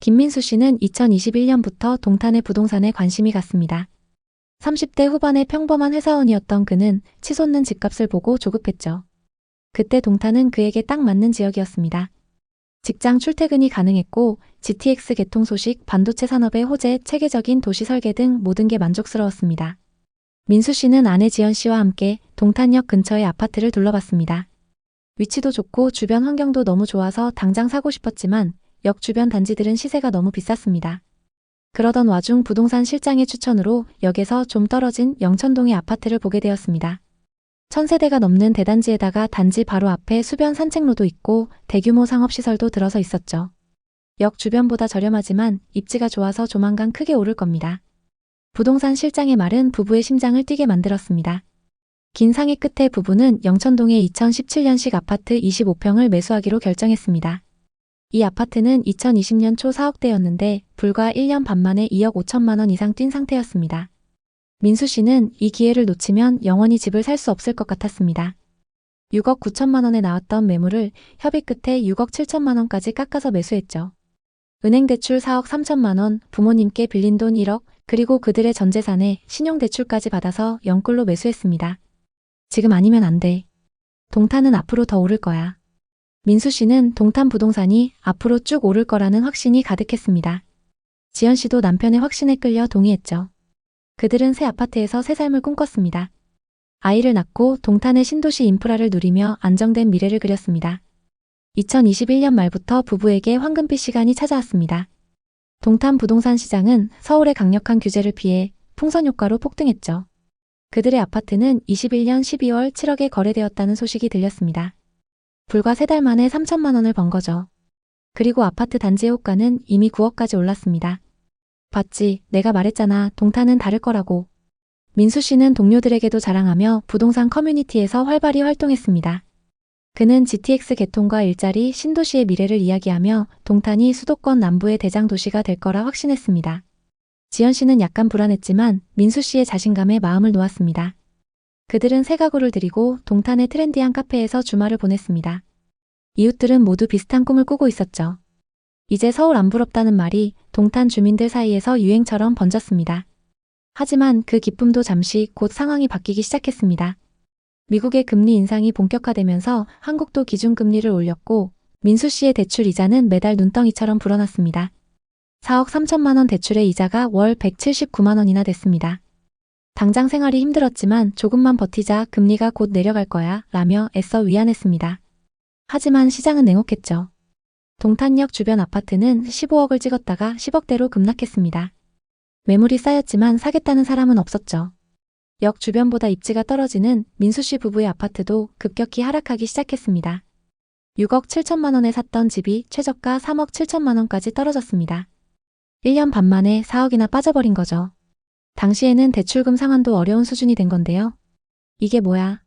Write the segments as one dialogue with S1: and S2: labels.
S1: 김민수 씨는 2021년부터 동탄의 부동산에 관심이 갔습니다. 30대 후반의 평범한 회사원이었던 그는 치솟는 집값을 보고 조급했죠. 그때 동탄은 그에게 딱 맞는 지역이었습니다. 직장 출퇴근이 가능했고 GTX 개통 소식, 반도체 산업의 호재, 체계적인 도시 설계 등 모든 게 만족스러웠습니다. 민수 씨는 아내 지연 씨와 함께 동탄역 근처의 아파트를 둘러봤습니다. 위치도 좋고 주변 환경도 너무 좋아서 당장 사고 싶었지만 역 주변 단지들은 시세가 너무 비쌌습니다. 그러던 와중 부동산 실장의 추천으로 역에서 좀 떨어진 영천동의 아파트를 보게 되었습니다. 1000세대가 넘는 대단지에다가 단지 바로 앞에 수변 산책로도 있고 대규모 상업시설도 들어서 있었죠. 역 주변보다 저렴하지만 입지가 좋아서 조만간 크게 오를 겁니다. 부동산 실장의 말은 부부의 심장을 뛰게 만들었습니다. 긴 상의 끝에 부부는 영천동의 2017년식 아파트 25평을 매수하기로 결정했습니다. 이 아파트는 2020년 초 사억대였는데 불과 1년 반 만에 2억 5천만 원 이상 뛴 상태였습니다. 민수 씨는 이 기회를 놓치면 영원히 집을 살 수 없을 것 같았습니다. 6억 9천만 원에 나왔던 매물을 협의 끝에 6억 7천만 원까지 깎아서 매수했죠. 은행 대출 4억 3천만 원, 부모님께 빌린 돈 1억, 그리고 그들의 전 재산에 신용대출까지 받아서 영끌로 매수했습니다. 지금 아니면 안 돼. 동탄은 앞으로 더 오를 거야. 민수 씨는 동탄 부동산이 앞으로 쭉 오를 거라는 확신이 가득했습니다. 지연 씨도 남편의 확신에 끌려 동의했죠. 그들은 새 아파트에서 새 삶을 꿈꿨습니다. 아이를 낳고 동탄의 신도시 인프라를 누리며 안정된 미래를 그렸습니다. 2021년 말부터 부부에게 황금빛 시간이 찾아왔습니다. 동탄 부동산 시장은 서울의 강력한 규제를 피해 풍선 효과로 폭등했죠. 그들의 아파트는 21년 12월 7억에 거래되었다는 소식이 들렸습니다. 불과 3달 만에 3천만 원을 번 거죠. 그리고 아파트 단지의 호가는 이미 9억까지 올랐습니다. 봤지, 내가 말했잖아. 동탄은 다를 거라고. 민수 씨는 동료들에게도 자랑하며 부동산 커뮤니티에서 활발히 활동했습니다. 그는 GTX 개통과 일자리, 신도시의 미래를 이야기하며 동탄이 수도권 남부의 대장 도시가 될 거라 확신했습니다. 지연 씨는 약간 불안했지만 민수 씨의 자신감에 마음을 놓았습니다. 그들은 새 가구를 들이고 동탄의 트렌디한 카페에서 주말을 보냈습니다. 이웃들은 모두 비슷한 꿈을 꾸고 있었죠. 이제 서울 안 부럽다는 말이 동탄 주민들 사이에서 유행처럼 번졌습니다. 하지만 그 기쁨도 잠시 곧 상황이 바뀌기 시작했습니다. 미국의 금리 인상이 본격화되면서 한국도 기준금리를 올렸고 민수 씨의 대출 이자는 매달 눈덩이처럼 불어났습니다. 4억 3천만 원 대출의 이자가 월 179만 원이나 됐습니다. 당장 생활이 힘들었지만 조금만 버티자, 금리가 곧 내려갈 거야 라며 애써 위안했습니다. 하지만 시장은 냉혹했죠. 동탄역 주변 아파트는 15억을 찍었다가 10억대로 급락했습니다. 매물이 쌓였지만 사겠다는 사람은 없었죠. 역 주변보다 입지가 떨어지는 민수 씨 부부의 아파트도 급격히 하락하기 시작했습니다. 6억 7천만 원에 샀던 집이 최저가 3억 7천만 원까지 떨어졌습니다. 1년 반 만에 4억이나 빠져버린 거죠. 당시에는 대출금 상환도 어려운 수준이 된 건데요. 이게 뭐야?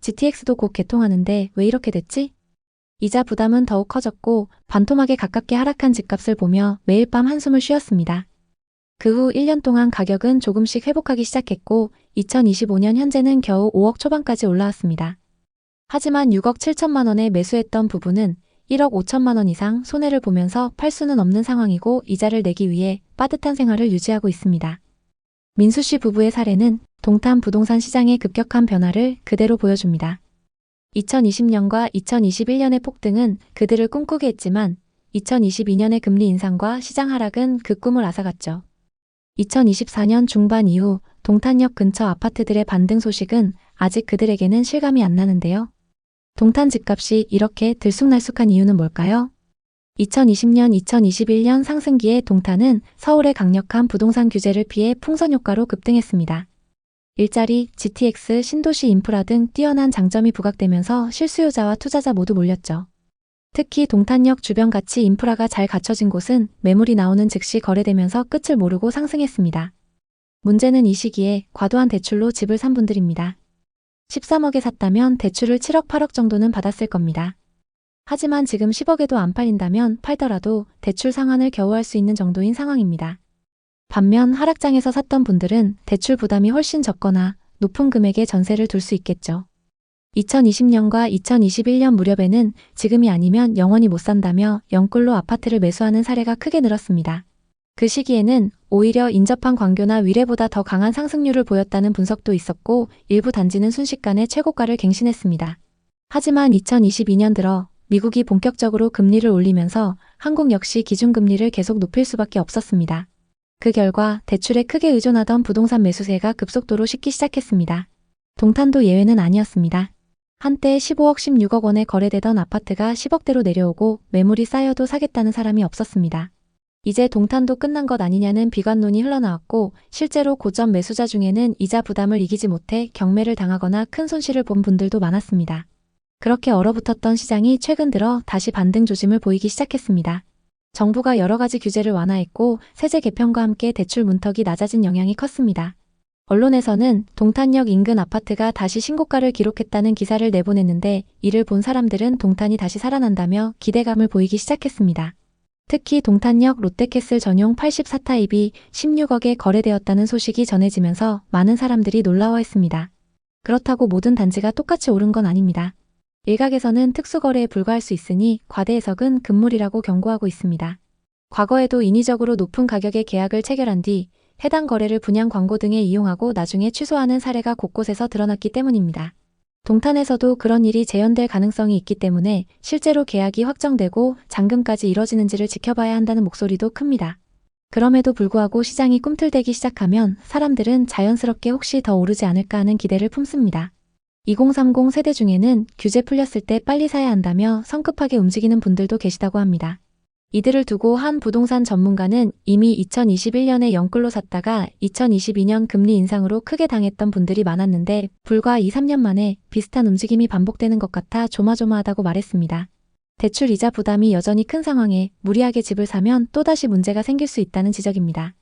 S1: GTX도 곧 개통하는데 왜 이렇게 됐지? 이자 부담은 더욱 커졌고 반토막에 가깝게 하락한 집값을 보며 매일 밤 한숨을 쉬었습니다. 그 후 1년 동안 가격은 조금씩 회복하기 시작했고 2025년 현재는 겨우 5억 초반까지 올라왔습니다. 하지만 6억 7천만 원에 매수했던 부부는 1억 5천만 원 이상 손해를 보면서 팔 수는 없는 상황이고 이자를 내기 위해 빠듯한 생활을 유지하고 있습니다. 민수 씨 부부의 사례는 동탄 부동산 시장의 급격한 변화를 그대로 보여줍니다. 2020년과 2021년의 폭등은 그들을 꿈꾸게 했지만 2022년의 금리 인상과 시장 하락은 그 꿈을 앗아갔죠. 2024년 중반 이후 동탄역 근처 아파트들의 반등 소식은 아직 그들에게는 실감이 안 나는데요. 동탄 집값이 이렇게 들쑥날쑥한 이유는 뭘까요? 2020년, 2021년 상승기에 동탄은 서울의 강력한 부동산 규제를 피해 풍선 효과로 급등했습니다. 일자리, GTX, 신도시 인프라 등 뛰어난 장점이 부각되면서 실수요자와 투자자 모두 몰렸죠. 특히 동탄역 주변 같이 인프라가 잘 갖춰진 곳은 매물이 나오는 즉시 거래되면서 끝을 모르고 상승했습니다. 문제는 이 시기에 과도한 대출로 집을 산 분들입니다. 13억에 샀다면 대출을 7억, 8억 정도는 받았을 겁니다. 하지만 지금 10억에도 안 팔린다면 팔더라도 대출 상환을 겨우 할 수 있는 정도인 상황입니다. 반면 하락장에서 샀던 분들은 대출 부담이 훨씬 적거나 높은 금액의 전세를 둘 수 있겠죠. 2020년과 2021년 무렵에는 지금이 아니면 영원히 못 산다며 영끌로 아파트를 매수하는 사례가 크게 늘었습니다. 그 시기에는 오히려 인접한 광교나 위례보다 더 강한 상승률을 보였다는 분석도 있었고 일부 단지는 순식간에 최고가를 갱신했습니다. 하지만 2022년 들어 미국이 본격적으로 금리를 올리면서 한국 역시 기준금리를 계속 높일 수밖에 없었습니다. 그 결과 대출에 크게 의존하던 부동산 매수세가 급속도로 식기 시작했습니다. 동탄도 예외는 아니었습니다. 한때 15억, 16억 원에 거래되던 아파트가 10억대로 내려오고 매물이 쌓여도 사겠다는 사람이 없었습니다. 이제 동탄도 끝난 것 아니냐는 비관론이 흘러나왔고 실제로 고점 매수자 중에는 이자 부담을 이기지 못해 경매를 당하거나 큰 손실을 본 분들도 많았습니다. 그렇게 얼어붙었던 시장이 최근 들어 다시 반등 조짐을 보이기 시작했습니다. 정부가 여러 가지 규제를 완화했고 세제 개편과 함께 대출 문턱이 낮아진 영향이 컸습니다. 언론에서는 동탄역 인근 아파트가 다시 신고가를 기록했다는 기사를 내보냈는데 이를 본 사람들은 동탄이 다시 살아난다며 기대감을 보이기 시작했습니다. 특히 동탄역 롯데캐슬 전용 84타입이 16억에 거래되었다는 소식이 전해지면서 많은 사람들이 놀라워했습니다. 그렇다고 모든 단지가 똑같이 오른 건 아닙니다. 일각에서는 특수거래에 불과할 수 있으니 과대 해석은 금물이라고 경고하고 있습니다. 과거에도 인위적으로 높은 가격의 계약을 체결한 뒤 해당 거래를 분양 광고 등에 이용하고 나중에 취소하는 사례가 곳곳에서 드러났기 때문입니다. 동탄에서도 그런 일이 재현될 가능성이 있기 때문에 실제로 계약이 확정되고 잔금까지 이뤄지는지를 지켜봐야 한다는 목소리도 큽니다. 그럼에도 불구하고 시장이 꿈틀대기 시작하면 사람들은 자연스럽게 혹시 더 오르지 않을까 하는 기대를 품습니다. 2030 세대 중에는 규제 풀렸을 때 빨리 사야 한다며 성급하게 움직이는 분들도 계시다고 합니다. 이들을 두고 한 부동산 전문가는 이미 2021년에 영끌로 샀다가 2022년 금리 인상으로 크게 당했던 분들이 많았는데 불과 2, 3년 만에 비슷한 움직임이 반복되는 것 같아 조마조마하다고 말했습니다. 대출 이자 부담이 여전히 큰 상황에 무리하게 집을 사면 또다시 문제가 생길 수 있다는 지적입니다.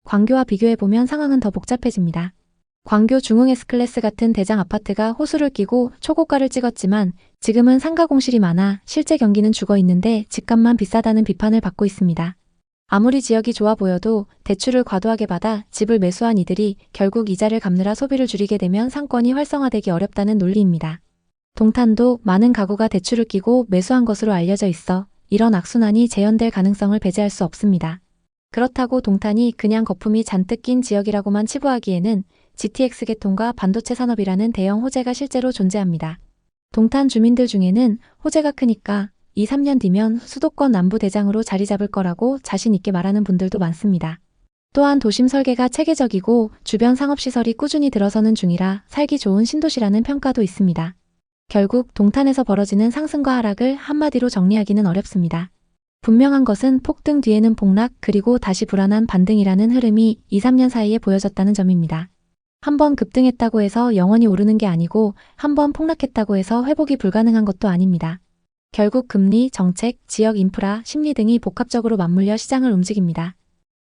S1: 광교와 비교해보면 상황은 더 복잡해집니다. 광교 중흥 S클래스 같은 대장 아파트가 호수를 끼고 초고가를 찍었지만 지금은 상가 공실이 많아 실제 경기는 죽어 있는데 집값만 비싸다는 비판을 받고 있습니다. 아무리 지역이 좋아 보여도 대출을 과도하게 받아 집을 매수한 이들이 결국 이자를 갚느라 소비를 줄이게 되면 상권이 활성화되기 어렵다는 논리입니다. 동탄도 많은 가구가 대출을 끼고 매수한 것으로 알려져 있어 이런 악순환이 재현될 가능성을 배제할 수 없습니다. 그렇다고 동탄이 그냥 거품이 잔뜩 낀 지역이라고만 치부하기에는 GTX 계통과 반도체 산업이라는 대형 호재가 실제로 존재합니다. 동탄 주민들 중에는 호재가 크니까 2, 3년 뒤면 수도권 남부 대장으로 자리 잡을 거라고 자신 있게 말하는 분들도 많습니다. 또한 도심 설계가 체계적이고 주변 상업시설이 꾸준히 들어서는 중이라 살기 좋은 신도시라는 평가도 있습니다. 결국 동탄에서 벌어지는 상승과 하락을 한마디로 정리하기는 어렵습니다. 분명한 것은 폭등 뒤에는 폭락 그리고 다시 불안한 반등이라는 흐름이 2, 3년 사이에 보여졌다는 점입니다. 한번 급등했다고 해서 영원히 오르는 게 아니고 한번 폭락했다고 해서 회복이 불가능한 것도 아닙니다. 결국 금리, 정책, 지역 인프라, 심리 등이 복합적으로 맞물려 시장을 움직입니다.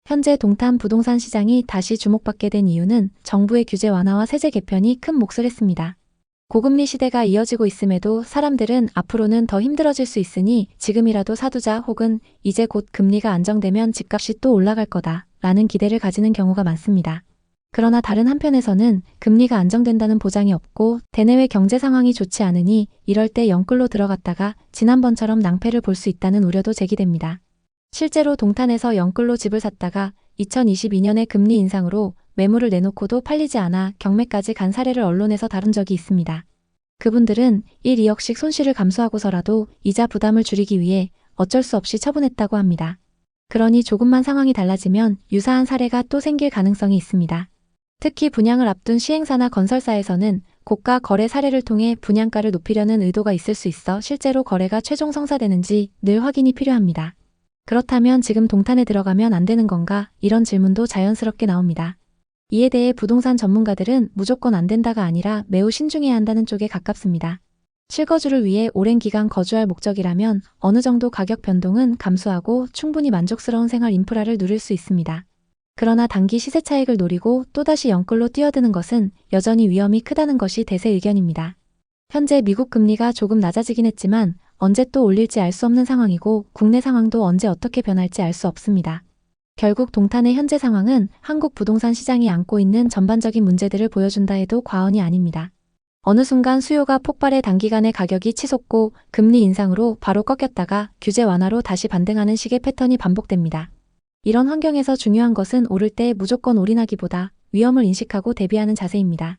S1: 현재 동탄 부동산 시장이 다시 주목받게 된 이유는 정부의 규제 완화와 세제 개편이 큰 몫을 했습니다. 고금리 시대가 이어지고 있음에도 사람들은 앞으로는 더 힘들어질 수 있으니 지금이라도 사두자 혹은 이제 곧 금리가 안정되면 집값이 또 올라갈 거다 라는 기대를 가지는 경우가 많습니다. 그러나 다른 한편에서는 금리가 안정된다는 보장이 없고 대내외 경제 상황이 좋지 않으니 이럴 때 영끌로 들어갔다가 지난번처럼 낭패를 볼 수 있다는 우려도 제기됩니다. 실제로 동탄에서 영끌로 집을 샀다가 2022년에 금리 인상으로 매물을 내놓고도 팔리지 않아 경매까지 간 사례를 언론에서 다룬 적이 있습니다. 그분들은 1, 2억씩 손실을 감수하고서라도 이자 부담을 줄이기 위해 어쩔 수 없이 처분했다고 합니다. 그러니 조금만 상황이 달라지면 유사한 사례가 또 생길 가능성이 있습니다. 특히 분양을 앞둔 시행사나 건설사에서는 고가 거래 사례를 통해 분양가를 높이려는 의도가 있을 수 있어 실제로 거래가 최종 성사되는지 늘 확인이 필요합니다. 그렇다면 지금 동탄에 들어가면 안 되는 건가? 이런 질문도 자연스럽게 나옵니다. 이에 대해 부동산 전문가들은 무조건 안 된다가 아니라 매우 신중해야 한다는 쪽에 가깝습니다. 실거주를 위해 오랜 기간 거주할 목적이라면 어느 정도 가격 변동은 감수하고 충분히 만족스러운 생활 인프라를 누릴 수 있습니다. 그러나 단기 시세 차익을 노리고 또다시 영끌로 뛰어드는 것은 여전히 위험이 크다는 것이 대세 의견입니다. 현재 미국 금리가 조금 낮아지긴 했지만 언제 또 올릴지 알 수 없는 상황이고 국내 상황도 언제 어떻게 변할지 알 수 없습니다. 결국 동탄의 현재 상황은 한국 부동산 시장이 안고 있는 전반적인 문제들을 보여준다 해도 과언이 아닙니다. 어느 순간 수요가 폭발해 단기간에 가격이 치솟고 금리 인상으로 바로 꺾였다가 규제 완화로 다시 반등하는 식의 패턴이 반복됩니다. 이런 환경에서 중요한 것은 오를 때 무조건 올인하기보다 위험을 인식하고 대비하는 자세입니다.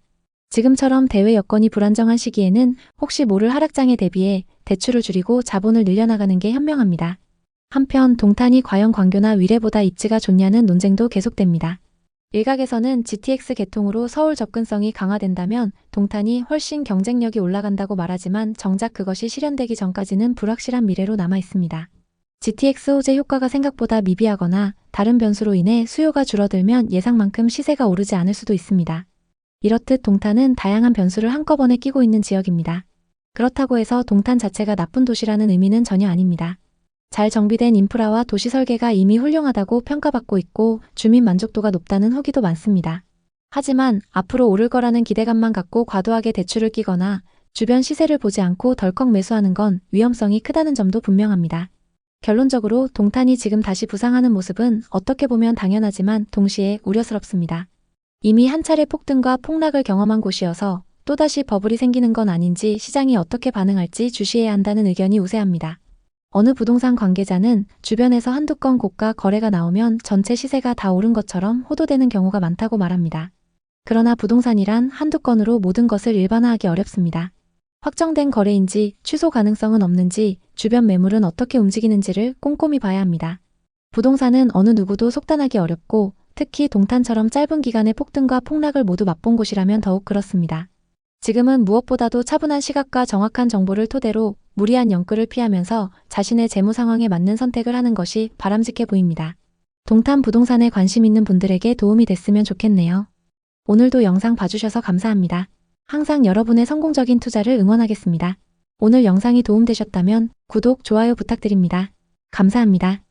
S1: 지금처럼 대외 여건이 불안정한 시기에는 혹시 모를 하락장에 대비해 대출을 줄이고 자본을 늘려나가는 게 현명합니다. 한편 동탄이 과연 광교나 위례보다 입지가 좋냐는 논쟁도 계속됩니다. 일각에서는 GTX 개통으로 서울 접근성이 강화된다면 동탄이 훨씬 경쟁력이 올라간다고 말하지만 정작 그것이 실현되기 전까지는 불확실한 미래로 남아 있습니다. GTX 호재 효과가 생각보다 미비하거나 다른 변수로 인해 수요가 줄어들면 예상만큼 시세가 오르지 않을 수도 있습니다. 이렇듯 동탄은 다양한 변수를 한꺼번에 끼고 있는 지역입니다. 그렇다고 해서 동탄 자체가 나쁜 도시라는 의미는 전혀 아닙니다. 잘 정비된 인프라와 도시 설계가 이미 훌륭하다고 평가받고 있고 주민 만족도가 높다는 후기도 많습니다. 하지만 앞으로 오를 거라는 기대감만 갖고 과도하게 대출을 끼거나 주변 시세를 보지 않고 덜컥 매수하는 건 위험성이 크다는 점도 분명합니다. 결론적으로 동탄이 지금 다시 부상하는 모습은 어떻게 보면 당연하지만 동시에 우려스럽습니다. 이미 한 차례 폭등과 폭락을 경험한 곳이어서 또다시 버블이 생기는 건 아닌지 시장이 어떻게 반응할지 주시해야 한다는 의견이 우세합니다. 어느 부동산 관계자는 주변에서 한두 건 고가 거래가 나오면 전체 시세가 다 오른 것처럼 호도되는 경우가 많다고 말합니다. 그러나 부동산이란 한두 건으로 모든 것을 일반화하기 어렵습니다. 확정된 거래인지 취소 가능성은 없는지 주변 매물은 어떻게 움직이는지를 꼼꼼히 봐야 합니다. 부동산은 어느 누구도 속단하기 어렵고 특히 동탄처럼 짧은 기간의 폭등과 폭락을 모두 맛본 곳이라면 더욱 그렇습니다. 지금은 무엇보다도 차분한 시각과 정확한 정보를 토대로 무리한 영끌을 피하면서 자신의 재무 상황에 맞는 선택을 하는 것이 바람직해 보입니다. 동탄 부동산에 관심 있는 분들에게 도움이 됐으면 좋겠네요. 오늘도 영상 봐주셔서 감사합니다. 항상 여러분의 성공적인 투자를 응원하겠습니다. 오늘 영상이 도움되셨다면 구독, 좋아요 부탁드립니다. 감사합니다.